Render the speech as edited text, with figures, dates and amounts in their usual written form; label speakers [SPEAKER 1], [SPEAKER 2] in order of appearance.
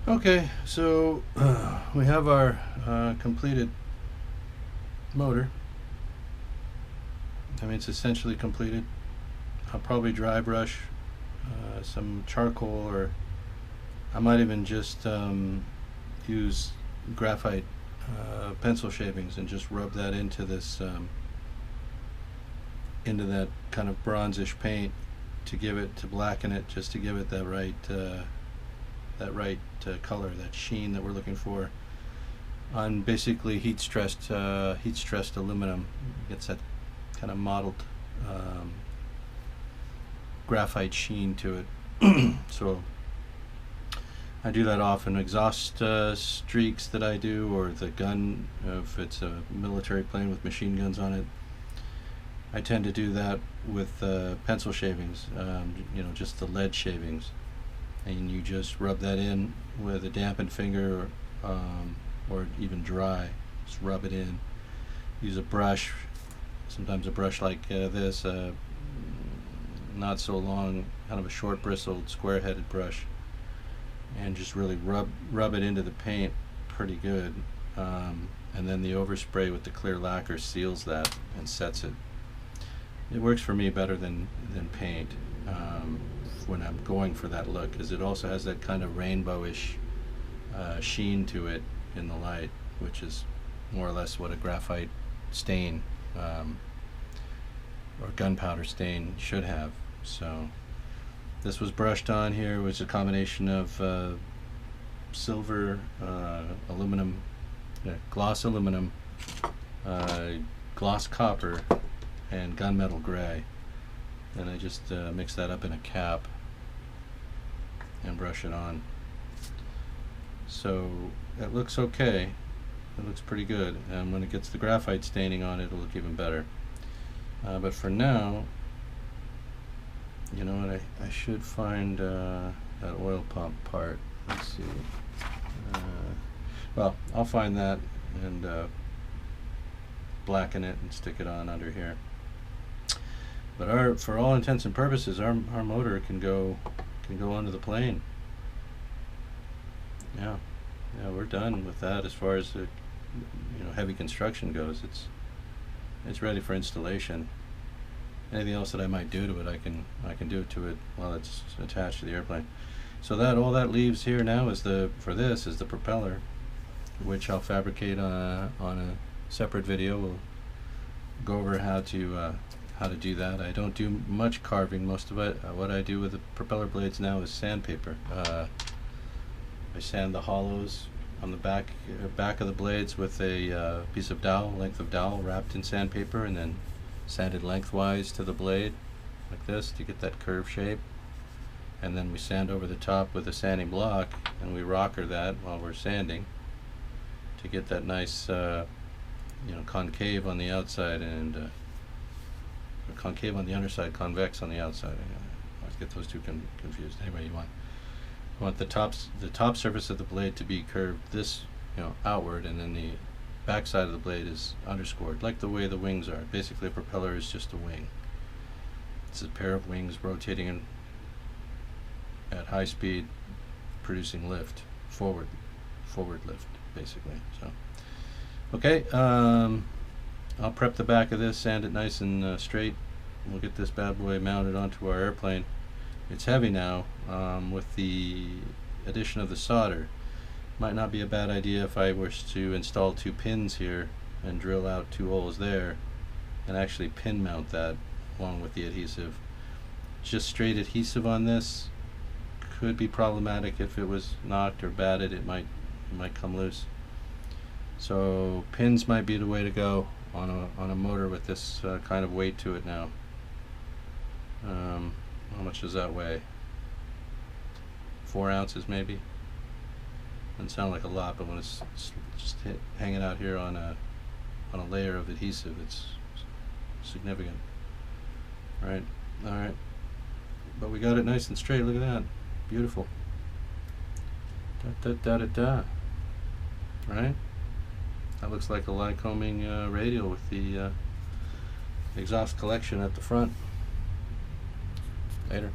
[SPEAKER 1] Okay, so we have our completed motor. I mean, it's essentially completed. I'll probably dry brush some charcoal, or I might even just use graphite pencil shavings and just rub that into this into that kind of bronzish paint to give it, to blacken it, just to give it that right color, that sheen that we're looking for on basically heat stressed aluminum. Gets that kind of mottled graphite sheen to it. So I do that often. Exhaust streaks that I do, or the gun, if it's a military plane with machine guns on it, I tend to do that with pencil shavings, just the lead shavings. And you just rub that in with a dampened finger, or even dry. Just rub it in. Use a brush, sometimes a brush like this, not so long, kind of a short bristled, square-headed brush, and just really rub it into the paint pretty good. And then the overspray with the clear lacquer seals that and sets it. It works for me better than paint when I'm going for that look, because it also has that kind of rainbowish sheen to it in the light, which is more or less what a graphite stain or gunpowder stain should have. So this was brushed on here, which is a combination of silver, aluminum, gloss aluminum, gloss copper, and gunmetal gray. And I just mix that up in a cap and brush it on. So it looks okay. It looks pretty good, and when it gets the graphite staining on it, it'll look even better. But for now, you know what, I should find that oil pump part. Let's see. Well, I'll find that and blacken it and stick it on under here. But for all intents and purposes, our motor can go onto the plane. Yeah, we're done with that as far as the heavy construction goes. It's ready for installation. Anything else that I might do to it, I can do it to it while it's attached to the airplane. So all that leaves here now is the propeller, which I'll fabricate on a separate video. We'll go over how to do that. I don't do much carving. Most of it, what I do with the propeller blades now is sandpaper. I sand the hollows on the back of the blades with a piece of dowel, length of dowel, wrapped in sandpaper, and then sanded lengthwise to the blade like this to get that curve shape. And then we sand over the top with a sanding block, and we rocker that while we're sanding to get that nice concave on the outside, and concave on the underside, convex on the outside. I always get those two confused. Anyway, you want the top surface of the blade to be curved this outward, and then the back side of the blade is underscored, like the way the wings are. Basically, a propeller is just a wing. It's a pair of wings rotating at high speed, producing lift, forward lift, basically. So, okay, I'll prep the back of this, sand it nice and straight. We'll get this bad boy mounted onto our airplane. It's heavy now. With the addition of the solder, might not be a bad idea if I was to install 2 pins here and drill out 2 holes there and actually pin mount that along with the adhesive. Just straight adhesive on this could be problematic. If it was knocked or batted, it might come loose. So pins might be the way to go on a motor with this kind of weight to it now. How much does that weigh? 4 ounces maybe? Doesn't sound like a lot, but when it's just hanging out here on a layer of adhesive, it's significant. Right? All right. But we got it nice and straight. Look at that. Beautiful. Da da da da da. Right? That looks like a Lycoming radial with the exhaust collection at the front. Later.